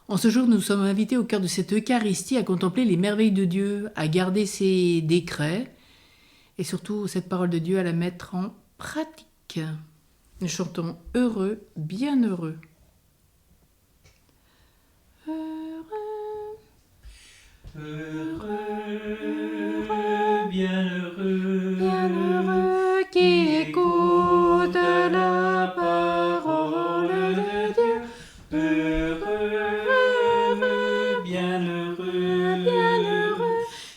En ce jour, nous sommes invités au cœur de cette Eucharistie à contempler les merveilles de Dieu, à garder ses décrets et surtout cette parole de Dieu à la mettre en pratique. Nous chantons heureux, bienheureux. Heureux, heureux, bienheureux qui écoute la parole de Dieu. Heureux, bienheureux,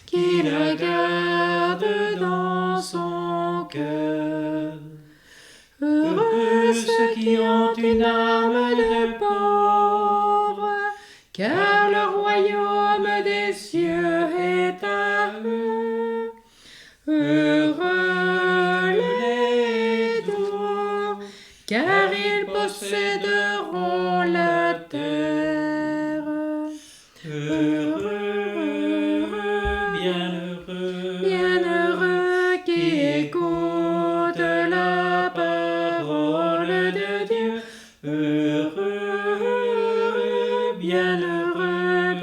qui la garde dans son cœur. Heureux ceux qui ont une âme de pauvre, car le royaume des cieux est à eux. Heureux les doux, car ils posséderont la terre. Heureux, Bienheureux qui écoute la parole de Dieu. heureux, Bienheureux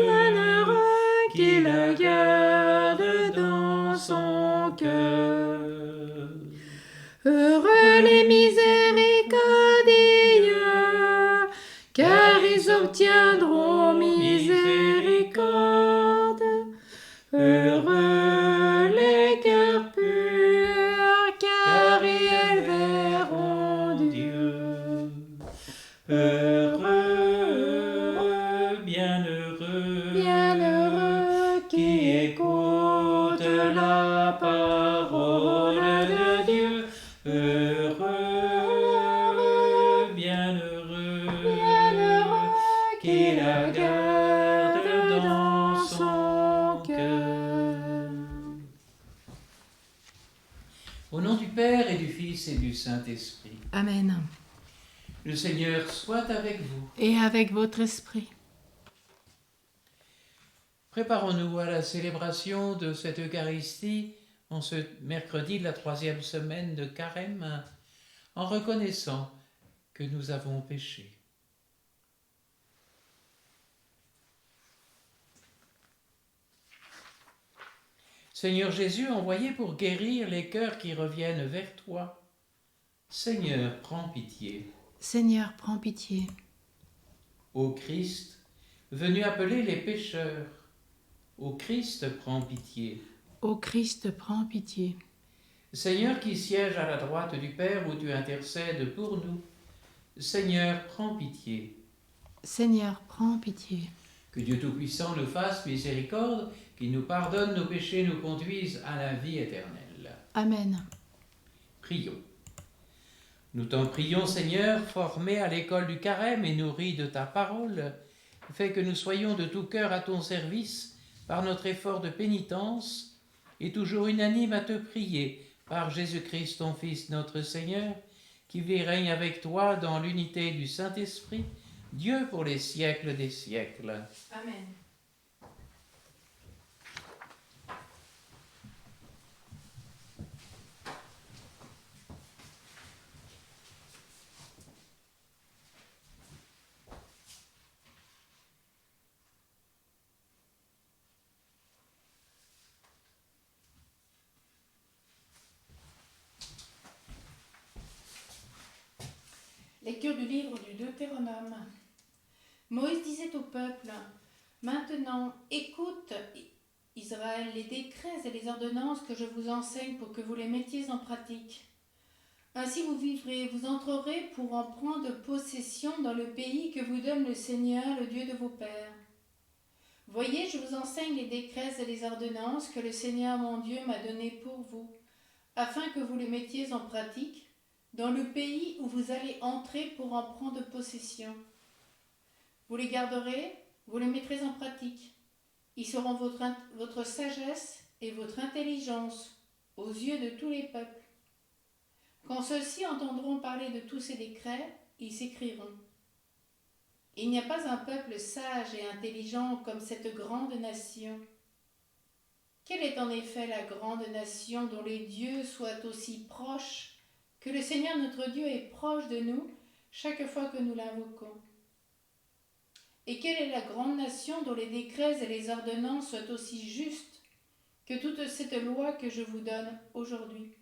qui la garde dans son cœur. Heureux les miséricordieux, car ils obtiendront miséricorde. Heureux les cœurs purs, car ils verront Dieu. Heureux, Bienheureux qui écoute la parole de Dieu. heureux, bienheureux, qui la garde dans son cœur. Au nom du Père et du Fils et du Saint-Esprit, Amen. le Seigneur soit avec vous. Et avec votre esprit. Préparons-nous à la célébration de cette Eucharistie en ce mercredi de la 3e semaine de Carême, en reconnaissant que nous avons péché. Seigneur Jésus, envoyé pour guérir les cœurs qui reviennent vers toi, Seigneur, prends pitié. Seigneur, prends pitié. Ô Christ, venu appeler les pécheurs, ô Christ, prends pitié. Ô Christ, prends pitié. Seigneur qui siège à la droite du Père où tu intercèdes pour nous, Seigneur, prends pitié. Seigneur, prends pitié. Que Dieu Tout-Puissant nous fasse miséricorde, qu'il nous pardonne nos péchés, nous conduise à la vie éternelle. Amen. Prions. Nous t'en prions, Seigneur, formés à l'école du Carême et nourris de ta parole, fais que nous soyons de tout cœur à ton service par notre effort de pénitence et toujours unanimes à te prier par Jésus-Christ, ton Fils, notre Seigneur, qui vit et règne avec toi dans l'unité du Saint-Esprit, Dieu pour les siècles des siècles. Amen. Lecture du livre du Deutéronome. Moïse disait au peuple, « Maintenant, écoute, Israël, les décrets et les ordonnances que je vous enseigne pour que vous les mettiez en pratique. Ainsi vous vivrez, vous entrerez pour en prendre possession dans le pays que vous donne le Seigneur, le Dieu de vos pères. Voyez, je vous enseigne les décrets et les ordonnances que le Seigneur mon Dieu m'a donnés pour vous, afin que vous les mettiez en pratique dans le pays où vous allez entrer pour en prendre possession. Vous les garderez, vous les mettrez en pratique. Ils seront votre sagesse et votre intelligence aux yeux de tous les peuples. Quand ceux-ci entendront parler de tous ces décrets, ils s'écrieront. Il n'y a pas un peuple sage et intelligent comme cette grande nation. Quelle est en effet la grande nation dont les dieux soient aussi proches, que le Seigneur notre Dieu est proche de nous chaque fois que nous l'invoquons? Et quelle est la grande nation dont les décrets et les ordonnances soient aussi justes que toute cette loi que je vous donne aujourd'hui?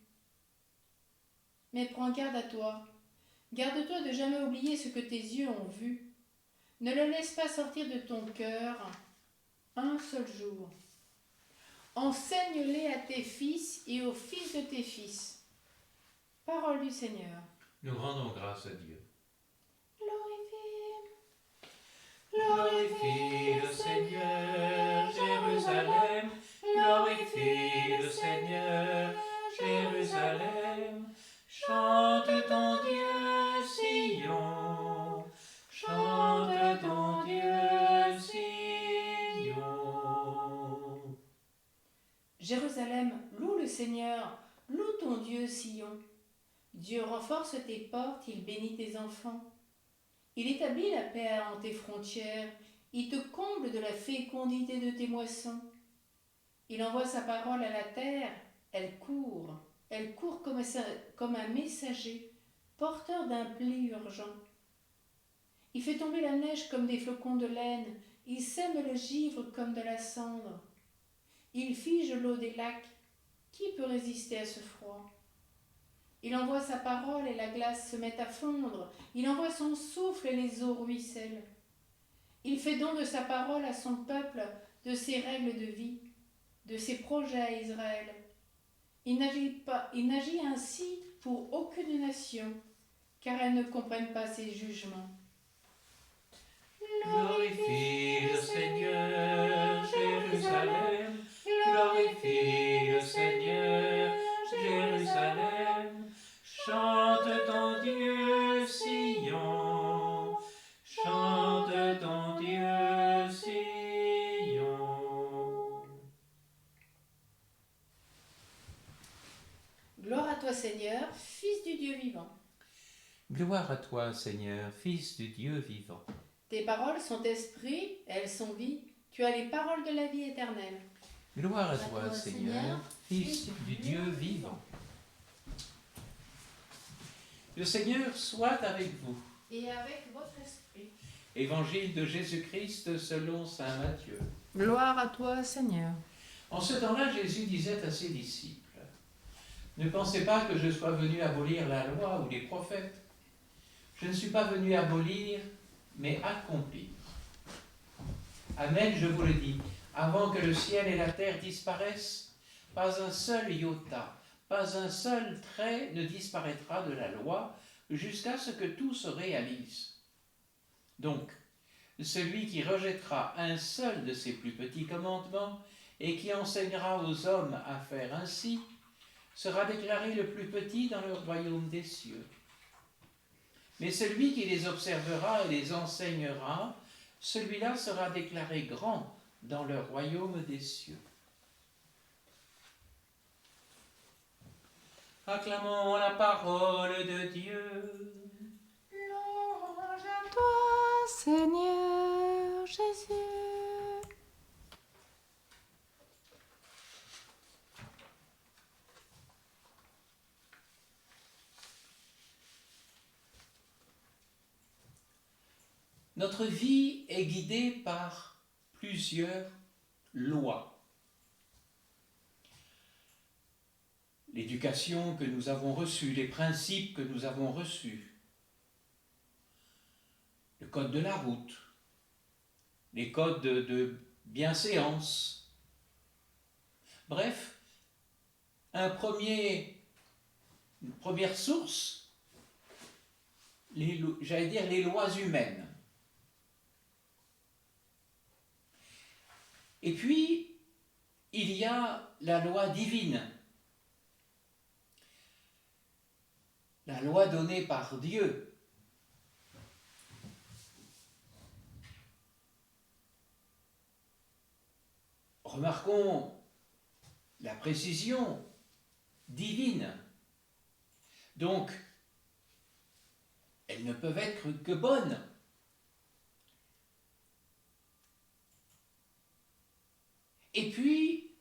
Mais prends garde à toi. Garde-toi de jamais oublier ce que tes yeux ont vu. Ne le laisse pas sortir de ton cœur un seul jour. Enseigne-les à tes fils et aux fils de tes fils. Parole du Seigneur. Nous rendons grâce à Dieu. Glorifie Glorifie le Seigneur, Jérusalem. Glorifie le Seigneur, Jérusalem. Chante ton Dieu, Sion. Chante ton Dieu, Sion. Jérusalem, loue le Seigneur, loue ton Dieu, Sion. Dieu renforce tes portes, il bénit tes enfants. Il établit la paix en tes frontières, il te comble de la fécondité de tes moissons. Il envoie sa parole à la terre, elle court comme un messager, porteur d'un pli urgent. Il fait tomber la neige comme des flocons de laine, il sème le givre comme de la cendre. Il fige l'eau des lacs, qui peut résister à ce froid? Il envoie sa parole et la glace se met à fondre. Il envoie son souffle et les eaux ruissellent. Il fait don de sa parole à son peuple, de ses règles de vie, de ses projets à Israël. Il n'agit ainsi pour aucune nation, car elles ne comprennent pas ses jugements. Glorifie le Seigneur, Jérusalem. Glorifie le Seigneur, Jérusalem. Chante ton Dieu, Sion. Chante ton Dieu, Sion. Gloire à toi, Seigneur, Fils du Dieu vivant. Gloire à toi, Seigneur, Fils du Dieu vivant. Tes paroles sont esprit, elles sont vie. Tu as les paroles de la vie éternelle. Gloire à toi, Seigneur, Fils du Dieu vivant. Le Seigneur soit avec vous. Et avec votre esprit. Évangile de Jésus-Christ selon saint Matthieu. Gloire à toi, Seigneur. En ce temps-là, Jésus disait à ses disciples, « Ne pensez pas que je sois venu abolir la loi ou les prophètes. Je ne suis pas venu abolir, mais accomplir. Amen, je vous le dis, avant que le ciel et la terre disparaissent, pas un seul iota, pas un seul trait ne disparaîtra de la loi jusqu'à ce que tout se réalise. Donc, celui qui rejettera un seul de ces plus petits commandements et qui enseignera aux hommes à faire ainsi, sera déclaré le plus petit dans le royaume des cieux. Mais celui qui les observera et les enseignera, celui-là sera déclaré grand dans le royaume des cieux. » Acclamons la parole de Dieu. Louange à toi, Seigneur Jésus. Notre vie est guidée par plusieurs lois. L'éducation que nous avons reçue, les principes que nous avons reçus, le code de la route, les codes de bienséance. Bref, une première source, les lois humaines. Et puis, il y a la loi divine, la loi donnée par Dieu. Remarquons la précision divine. Donc, elles ne peuvent être que bonnes. Et puis,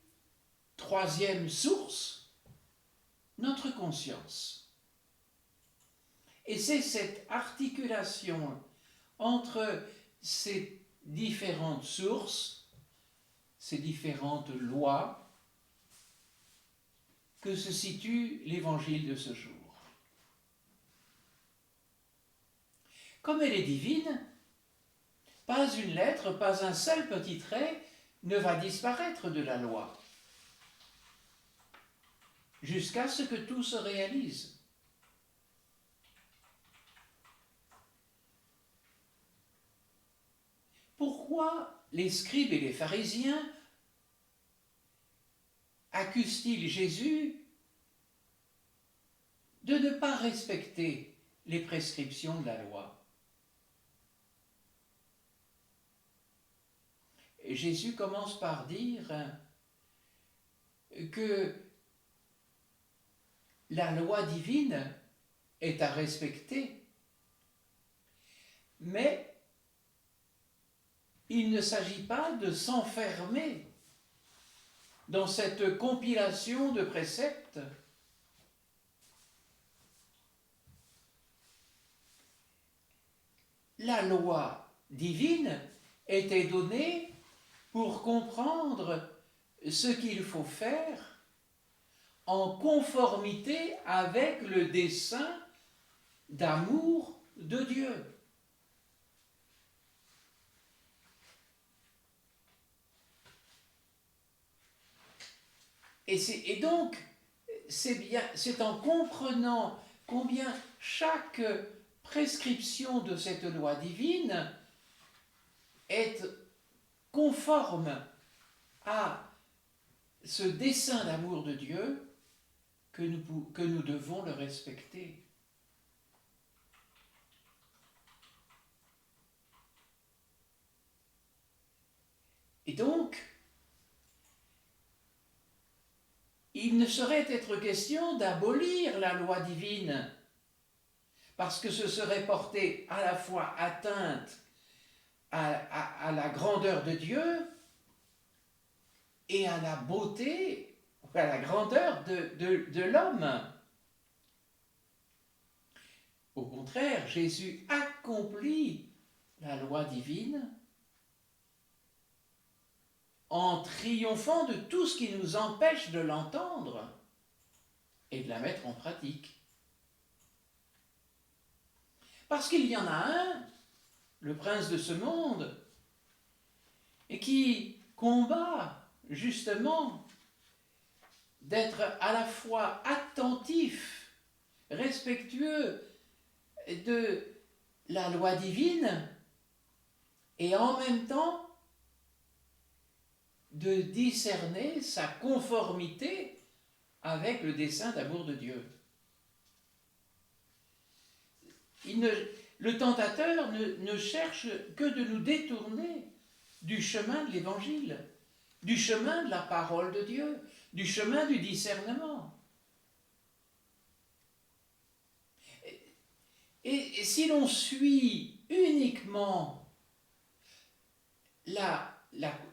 troisième source, notre conscience. Et c'est cette articulation entre ces différentes sources, ces différentes lois, que se situe l'évangile de ce jour. Comme elle est divine, pas une lettre, pas un seul petit trait ne va disparaître de la loi, jusqu'à ce que tout se réalise. Pourquoi les scribes et les pharisiens accusent-ils Jésus de ne pas respecter les prescriptions de la loi? Et Jésus commence par dire que la loi divine est à respecter, mais il ne s'agit pas de s'enfermer dans cette compilation de préceptes. La loi divine était donnée pour comprendre ce qu'il faut faire en conformité avec le dessein d'amour de Dieu. Et donc, c'est en comprenant combien chaque prescription de cette loi divine est conforme à ce dessein d'amour de Dieu que nous devons le respecter. Et donc, il ne saurait être question d'abolir la loi divine, parce que ce serait porter à la fois atteinte à la grandeur de Dieu et à la beauté, à la grandeur de l'homme. Au contraire, Jésus accomplit la loi divine en triomphant de tout ce qui nous empêche de l'entendre et de la mettre en pratique. Parce qu'il y en a un, le prince de ce monde, et qui combat justement d'être à la fois attentif, respectueux de la loi divine, et en même temps de discerner sa conformité avec le dessein d'amour de Dieu. Le tentateur ne cherche que de nous détourner du chemin de l'Évangile, du chemin de la parole de Dieu, du chemin du discernement. Et si l'on suit uniquement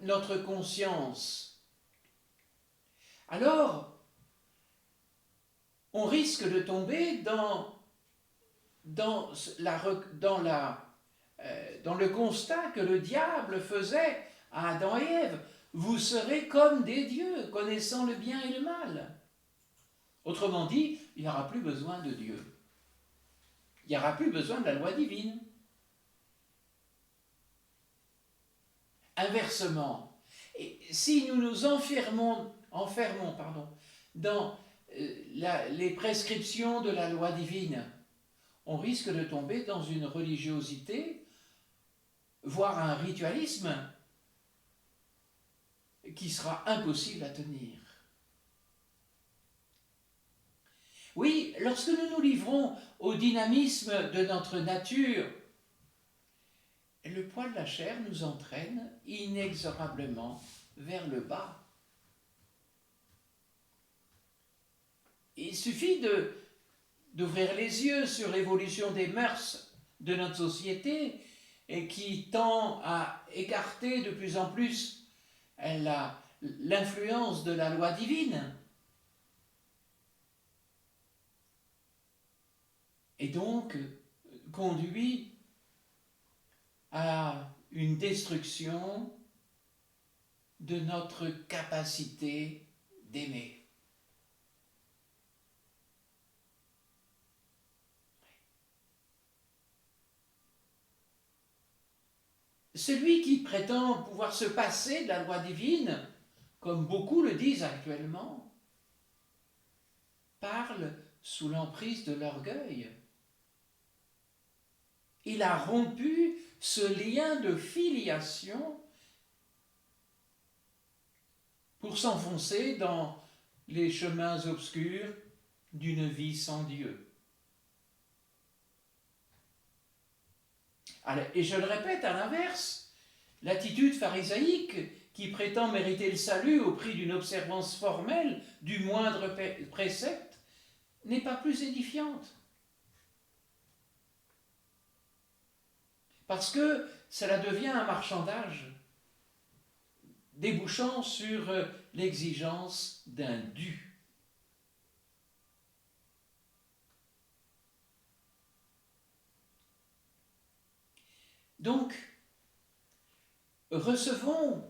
notre conscience, alors on risque de tomber dans le constat que le diable faisait à Adam et Ève. Vous serez comme des dieux, connaissant le bien et le mal. Autrement dit, il n'y aura plus besoin de Dieu. Il n'y aura plus besoin de la loi divine. Inversement, si nous nous enfermons dans les prescriptions de la loi divine, on risque de tomber dans une religiosité, voire un ritualisme qui sera impossible à tenir. Oui, lorsque nous nous livrons au dynamisme de notre nature, le poids de la chair nous entraîne inexorablement vers le bas. Il suffit d'ouvrir les yeux sur l'évolution des mœurs de notre société et qui tend à écarter de plus en plus l'influence de la loi divine. Et donc conduit à une destruction de notre capacité d'aimer. Celui qui prétend pouvoir se passer de la loi divine, comme beaucoup le disent actuellement, parle sous l'emprise de l'orgueil. Il a rompu ce lien de filiation pour s'enfoncer dans les chemins obscurs d'une vie sans Dieu. Et je le répète, à l'inverse, l'attitude pharisaïque qui prétend mériter le salut au prix d'une observance formelle du moindre précepte n'est pas plus édifiante. Parce que cela devient un marchandage débouchant sur l'exigence d'un dû. Donc, recevons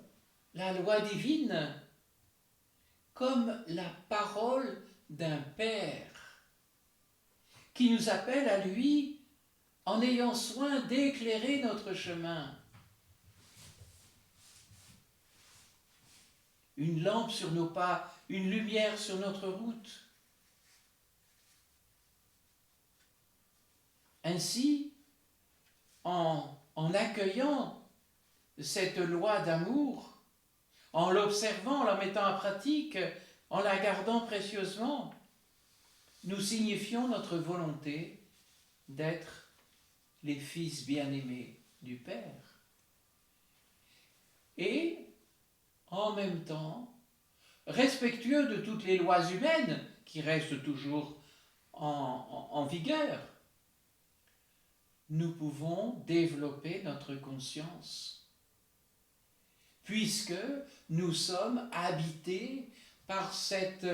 la loi divine comme la parole d'un Père qui nous appelle à lui en ayant soin d'éclairer notre chemin. Une lampe sur nos pas, une lumière sur notre route. Ainsi, en accueillant cette loi d'amour, en l'observant, en la mettant en pratique, en la gardant précieusement, nous signifions notre volonté d'être les fils bien-aimés du Père. Et, en même temps, respectueux de toutes les lois humaines qui restent toujours en vigueur, nous pouvons développer notre conscience, puisque nous sommes habités par cette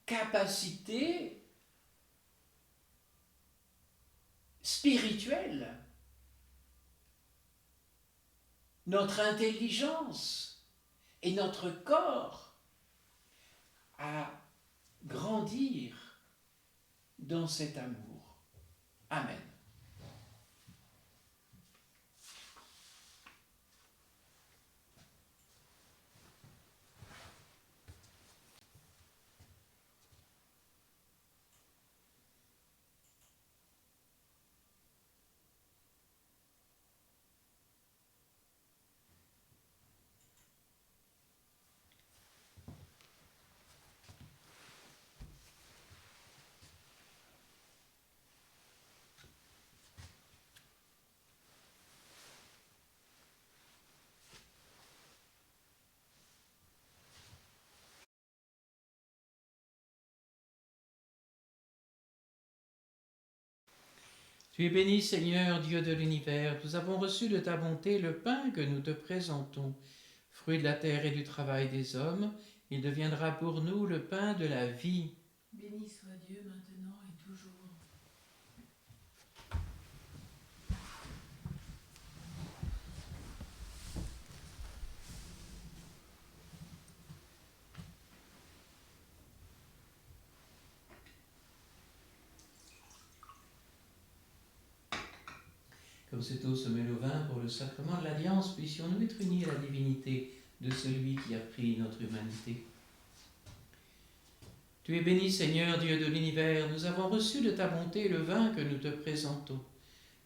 capacité spirituelle, notre intelligence et notre corps à grandir dans cet amour. Amen. Tu es béni, Seigneur, Dieu de l'univers. Nous avons reçu de ta bonté le pain que nous te présentons. Fruit de la terre et du travail des hommes, il deviendra pour nous le pain de la vie. Béni soit Dieu maintenant et toujours. Comme cette eau se mêle au vin pour le sacrement de l'Alliance, puissions-nous être unis à la divinité de celui qui a pris notre humanité. Tu es béni, Seigneur, Dieu de l'univers. Nous avons reçu de ta bonté le vin que nous te présentons.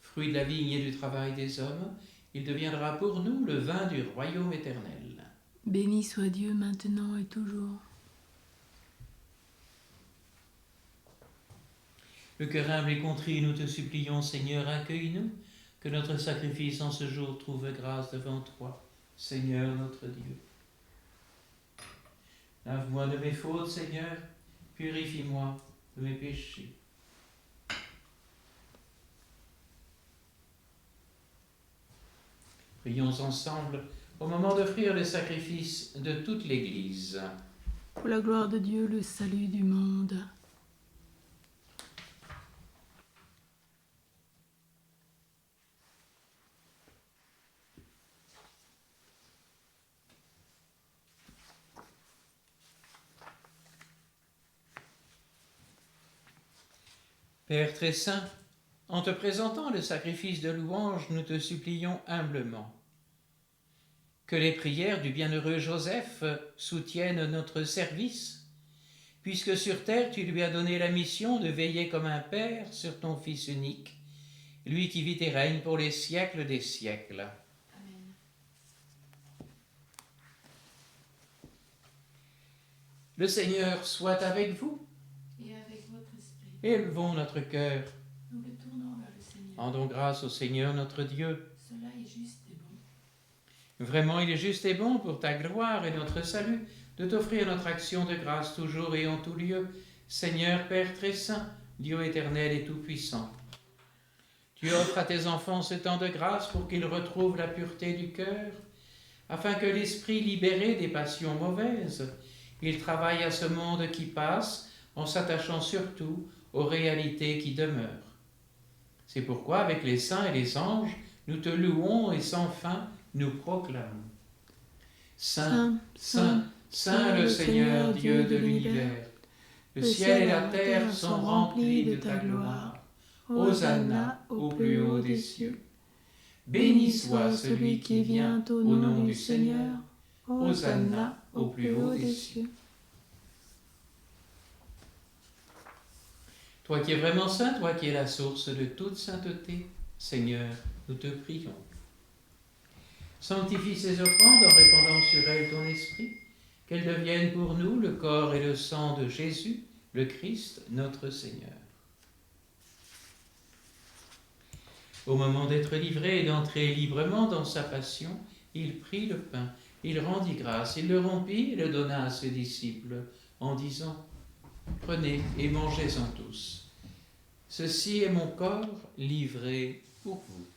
Fruit de la vigne et du travail des hommes, il deviendra pour nous le vin du royaume éternel. Béni soit Dieu maintenant et toujours. Le cœur humble et contrit, nous te supplions, Seigneur, accueille-nous, que notre sacrifice en ce jour trouve grâce devant toi, Seigneur notre Dieu. Lave-moi de mes fautes, Seigneur, purifie-moi de mes péchés. Prions ensemble au moment d'offrir le sacrifice de toute l'Église. Pour la gloire de Dieu, le salut du monde. Père très saint, en te présentant le sacrifice de louange, nous te supplions humblement que les prières du bienheureux Joseph soutiennent notre service, puisque sur terre tu lui as donné la mission de veiller comme un père sur ton Fils unique, lui qui vit et règne pour les siècles des siècles. Amen. Le Seigneur soit avec vous. Et avec votre esprit. Élevons notre cœur. Nous le tournons vers le Seigneur. Rendons grâce au Seigneur notre Dieu. Cela est juste et bon. Vraiment, il est juste et bon pour ta gloire et notre salut de t'offrir notre action de grâce toujours et en tout lieu, Seigneur Père très saint, Dieu éternel et tout-puissant. Tu offres à tes enfants ce temps de grâce pour qu'ils retrouvent la pureté du cœur, afin que l'esprit libéré des passions mauvaises, il travaille à ce monde qui passe en s'attachant surtout aux réalités qui demeurent. C'est pourquoi, avec les saints et les anges, nous te louons et sans fin nous proclamons. Saint, Saint, Saint le Seigneur Dieu de l'univers, le ciel et la terre sont remplis de ta gloire. Hosanna au plus haut des cieux. Béni soit celui qui vient au nom du Seigneur. Hosanna au plus haut des cieux. Toi qui es vraiment saint, toi qui es la source de toute sainteté, Seigneur, nous te prions. Sanctifie ces offrandes en répandant sur elles ton esprit, qu'elles deviennent pour nous le corps et le sang de Jésus, le Christ, notre Seigneur. Au moment d'être livré et d'entrer librement dans sa passion, il prit le pain, il rendit grâce, il le rompit et le donna à ses disciples, en disant « Prenez et mangez-en tous. Ceci est mon corps livré pour vous. »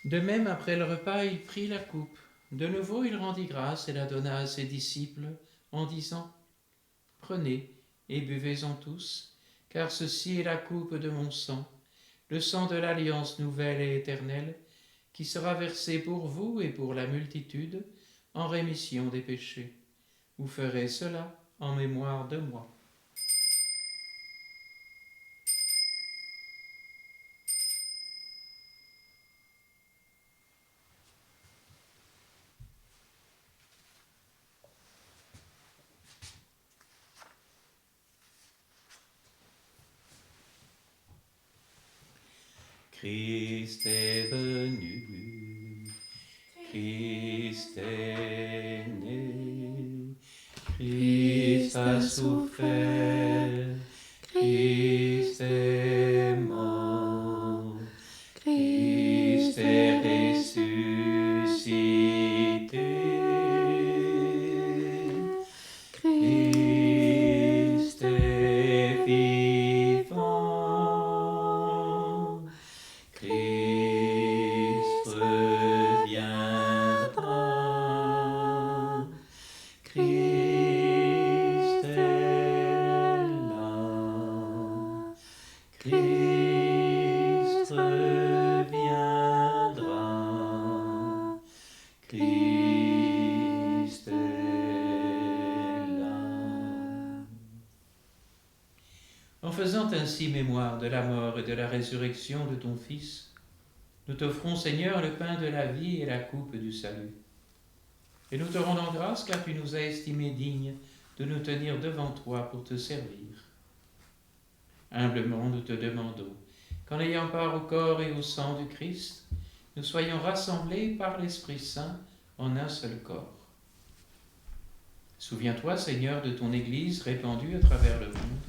De même, après le repas, il prit la coupe. De nouveau, il rendit grâce et la donna à ses disciples, en disant « Prenez et buvez-en tous, car ceci est la coupe de mon sang, le sang de l'alliance nouvelle et éternelle, qui sera versé pour vous et pour la multitude en rémission des péchés. Vous ferez cela en mémoire de moi. » Christ est venu, Christ est né, Christ a souffert, Christ est mort, Christ est ressuscité, Christ est vivant, Christ reviendra, Christ est là, Christ reviendra, Christ est là. En faisant ainsi mémoire de la mort et de la résurrection de ton Fils, nous t'offrons, Seigneur, le pain de la vie et la coupe du salut. Et nous te rendons grâce car tu nous as estimés dignes de nous tenir devant toi pour te servir. Humblement, nous te demandons qu'en ayant part au corps et au sang du Christ, nous soyons rassemblés par l'Esprit Saint en un seul corps. Souviens-toi, Seigneur, de ton Église répandue à travers le monde.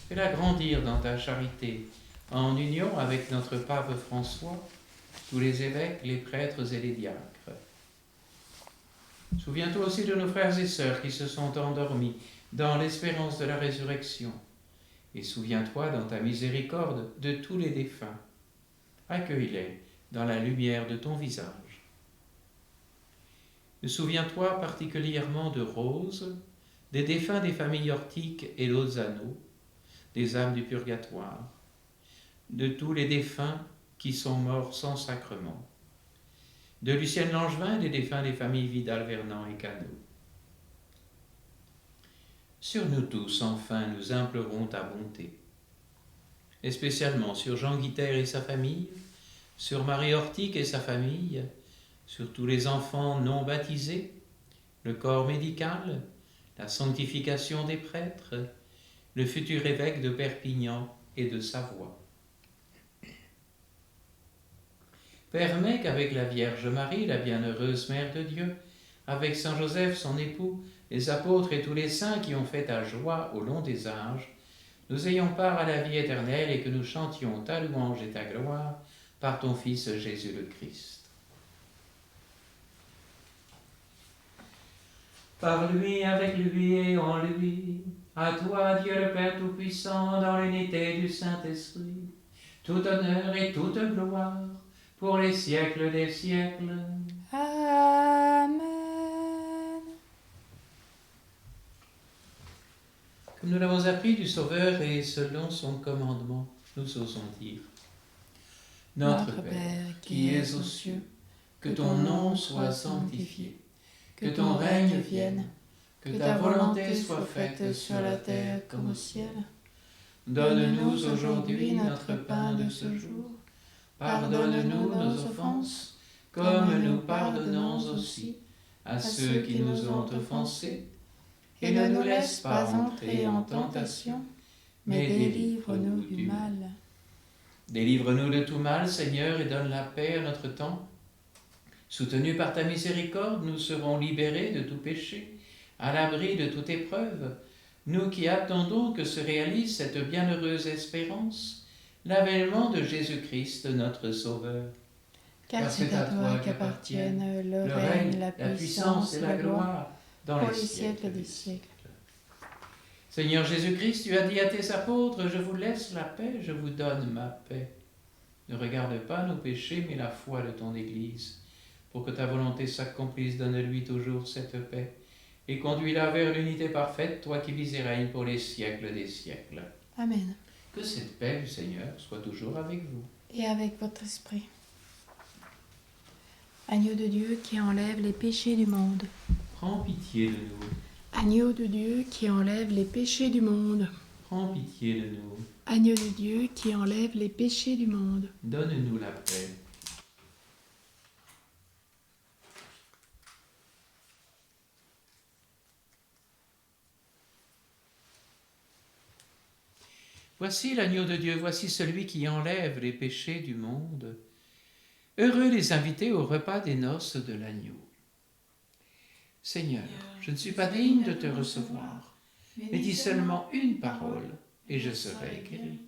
Fais-la grandir dans ta charité, en union avec notre pape François, tous les évêques, les prêtres et les diacres. Souviens-toi aussi de nos frères et sœurs qui se sont endormis dans l'espérance de la résurrection. Et souviens-toi dans ta miséricorde de tous les défunts. Accueille-les dans la lumière de ton visage. Souviens-toi particulièrement de Rose, des défunts des familles Ortique et Lozano, des âmes du purgatoire, de tous les défunts qui sont morts sans sacrement, de Lucienne Langevin et des défunts des familles Vidal, Vernant et Cano. Sur nous tous, enfin, nous implorons ta bonté, et spécialement sur Jean Guiter et sa famille, sur Marie Hortic et sa famille, sur tous les enfants non baptisés, le corps médical, la sanctification des prêtres, le futur évêque de Perpignan et de Savoie. Permets qu'avec la Vierge Marie, la bienheureuse Mère de Dieu, avec Saint Joseph, son époux, les apôtres et tous les saints qui ont fait ta joie au long des âges, nous ayons part à la vie éternelle et que nous chantions ta louange et ta gloire par ton Fils Jésus le Christ. Par lui, avec lui et en lui, à toi, Dieu le Père Tout-Puissant, dans l'unité du Saint-Esprit, tout honneur et toute gloire, pour les siècles des siècles. Amen. Comme nous l'avons appris du Sauveur et selon son commandement, nous osons dire: Notre Père, qui es aux cieux, que ton nom soit sanctifié, que ton règne vienne, que ta volonté soit faite sur la terre comme au ciel. Donne-nous aujourd'hui notre pain de ce jour. Pardonne-nous nos offenses, comme nous pardonnons aussi à ceux qui nous ont offensés. Et ne nous laisse pas entrer en tentation, mais délivre-nous du mal. Délivre-nous de tout mal, Seigneur, et donne la paix à notre temps. Soutenus par ta miséricorde, nous serons libérés de tout péché, à l'abri de toute épreuve, nous qui attendons que se réalise cette bienheureuse espérance, l'avènement de Jésus-Christ, notre Sauveur. Car c'est à toi qu'appartiennent le règne, la puissance et la gloire, dans les siècles des siècles. Seigneur Jésus-Christ, tu as dit à tes apôtres: je vous laisse la paix, je vous donne ma paix. Ne regarde pas nos péchés, mais la foi de ton Église. Pour que ta volonté s'accomplisse, donne-lui toujours cette paix, et conduis-la vers l'unité parfaite, toi qui vis et règnes pour les siècles des siècles. Amen. Que cette paix du Seigneur soit toujours avec vous. Et avec votre esprit. Agneau de Dieu qui enlève les péchés du monde. Prends pitié de nous. Agneau de Dieu qui enlève les péchés du monde. Prends pitié de nous. Agneau de Dieu qui enlève les péchés du monde. Donne-nous la paix. Voici l'agneau de Dieu, voici celui qui enlève les péchés du monde. Heureux les invités au repas des noces de l'agneau. Seigneur, je ne suis pas digne de te recevoir, mais dis seulement une parole, et je serai guéri.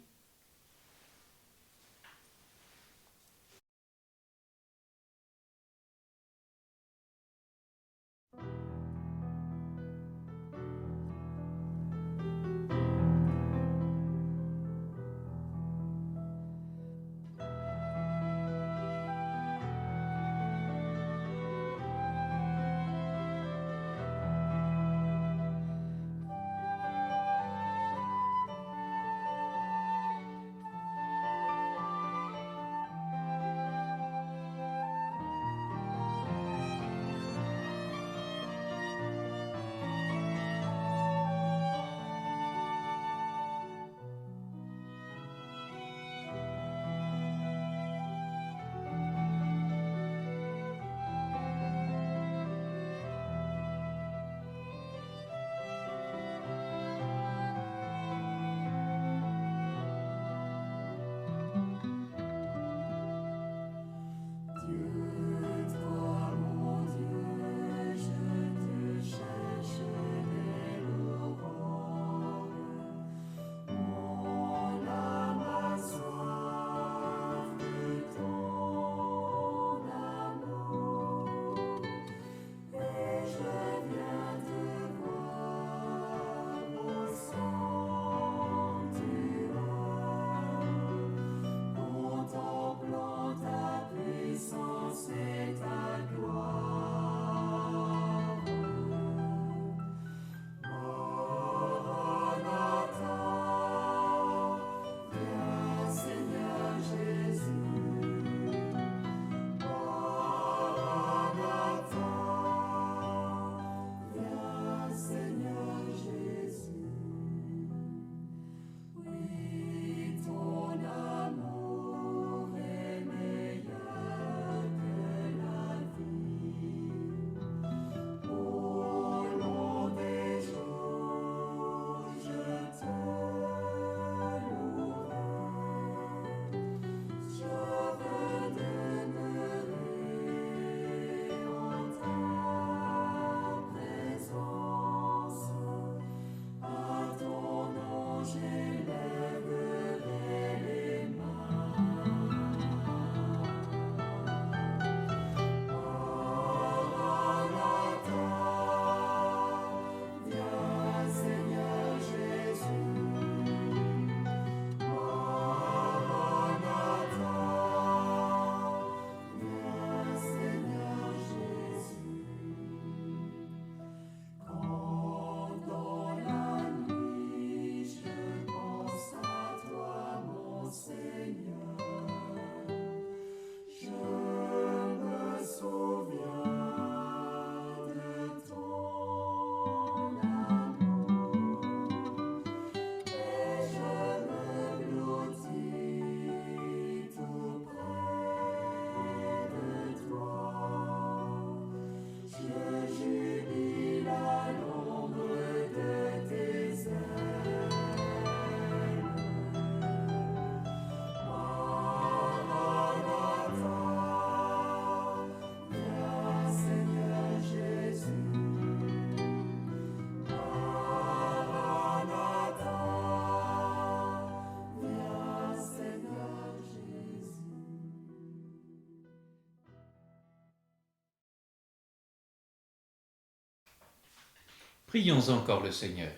Prions encore le Seigneur.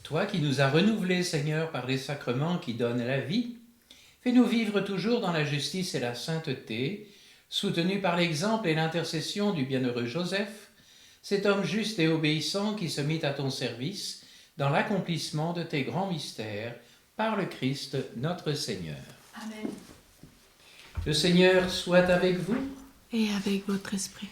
Toi qui nous as renouvelés, Seigneur, par les sacrements qui donnent la vie, fais-nous vivre toujours dans la justice et la sainteté, soutenus par l'exemple et l'intercession du bienheureux Joseph, cet homme juste et obéissant qui se mit à ton service dans l'accomplissement de tes grands mystères, par le Christ notre Seigneur. Amen. Le Seigneur soit avec vous. Et avec votre esprit.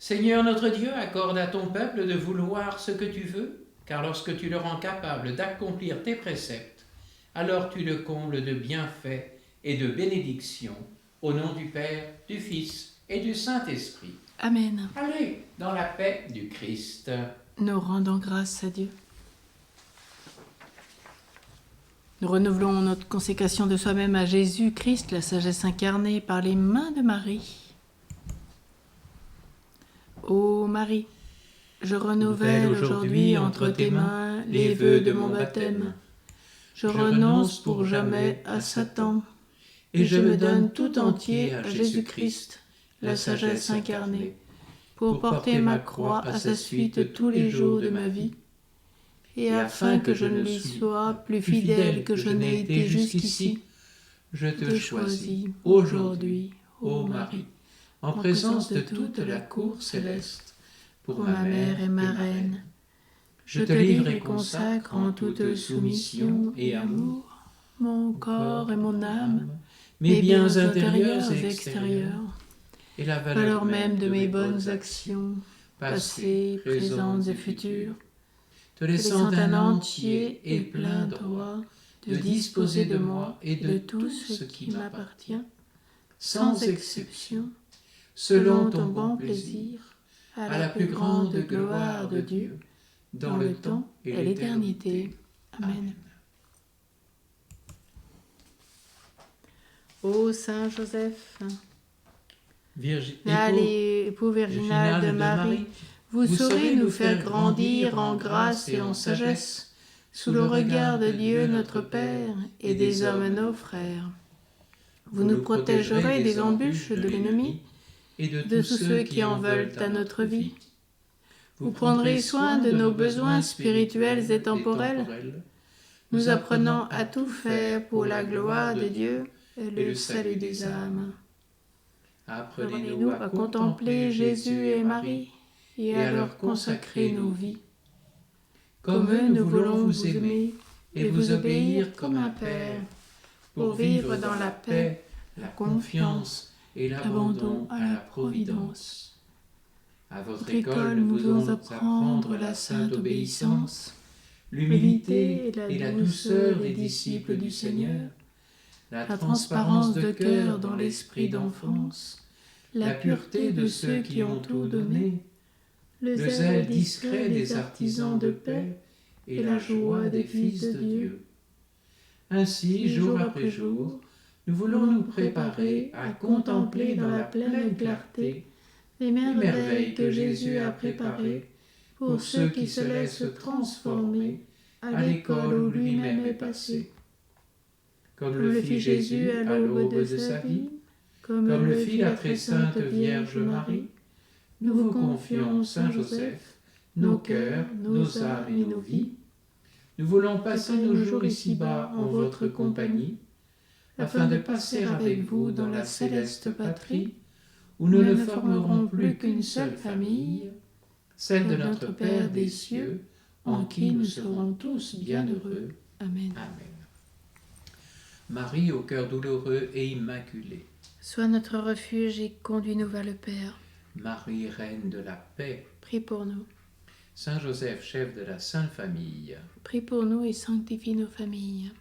Seigneur notre Dieu, accorde à ton peuple de vouloir ce que tu veux, car lorsque tu le rends capable d'accomplir tes préceptes, alors tu le combles de bienfaits et de bénédictions, au nom du Père, du Fils et du Saint-Esprit. Amen. Allez, dans la paix du Christ. Nous rendons grâce à Dieu. Nous renouvelons notre consécration de soi-même à Jésus-Christ, la sagesse incarnée par les mains de Marie. Ô Marie, je renouvelle aujourd'hui entre tes mains les vœux de mon baptême. Je renonce pour jamais à Satan et je me donne tout entier à Jésus-Christ, la sagesse incarnée, pour porter ma croix à sa suite tous les jours de ma vie, et afin que je ne lui sois plus fidèle que je n'ai été jusqu'ici, je te choisis aujourd'hui, ô Marie, en présence de toute la cour céleste, pour ma mère et ma reine. Je te livre et consacre en toute soumission et amour mon corps et mon âme, mes biens intérieurs et extérieurs, et la valeur même de mes bonnes actions, passées, présentes et futures, te laissant un entier et plein droit de disposer de moi et de tout ce qui m'appartient, sans exception, selon ton bon plaisir, à la plus grande gloire de Dieu, dans le temps et l'éternité. Amen. Ô Saint Joseph, allez, époux virginal de Marie, vous saurez nous faire grandir en grâce et en sagesse, sous le regard de Dieu notre Père et des hommes nos frères. Vous nous protégerez des embûches de l'ennemi et de tous ceux qui en veulent à notre vie. Vous prendrez soin de nos besoins spirituels et temporels, nous apprenant à tout faire pour la gloire de Dieu et le salut des âmes. Apprenez-nous à contempler Jésus et Marie et à leur consacrer nos vies. Comme eux, nous voulons vous aimer et vous obéir comme un Père, pour vivre dans la paix, la confiance et l'abandon à la providence. À votre école, nous voulons apprendre la sainte obéissance, l'humilité et la douceur des disciples du Seigneur, la transparence de cœur dans l'esprit d'enfance, la pureté de ceux qui ont tout donné, le zèle discret des artisans de paix et la joie des fils de Dieu. Ainsi, jour après jour, nous voulons nous préparer à contempler dans la pleine clarté les merveilles que Jésus a préparées pour ceux qui se laissent transformer à l'école où lui-même est passé. Comme le fit Jésus à l'aube de sa vie, comme le fit la très sainte Vierge Marie, nous vous confions, Saint Joseph, nos cœurs, nos âmes et nos vies. Nous voulons passer nos jours ici-bas en votre compagnie, afin de passer avec vous dans la céleste patrie, où nous ne formerons plus qu'une seule famille, celle de notre Père des cieux, en qui nous serons tous bienheureux. Amen. Amen. Marie, au cœur douloureux et immaculé. Sois notre refuge et conduis-nous vers le Père. Marie, reine de la paix. Prie pour nous. Saint Joseph, chef de la Sainte Famille. Prie pour nous et sanctifie nos familles.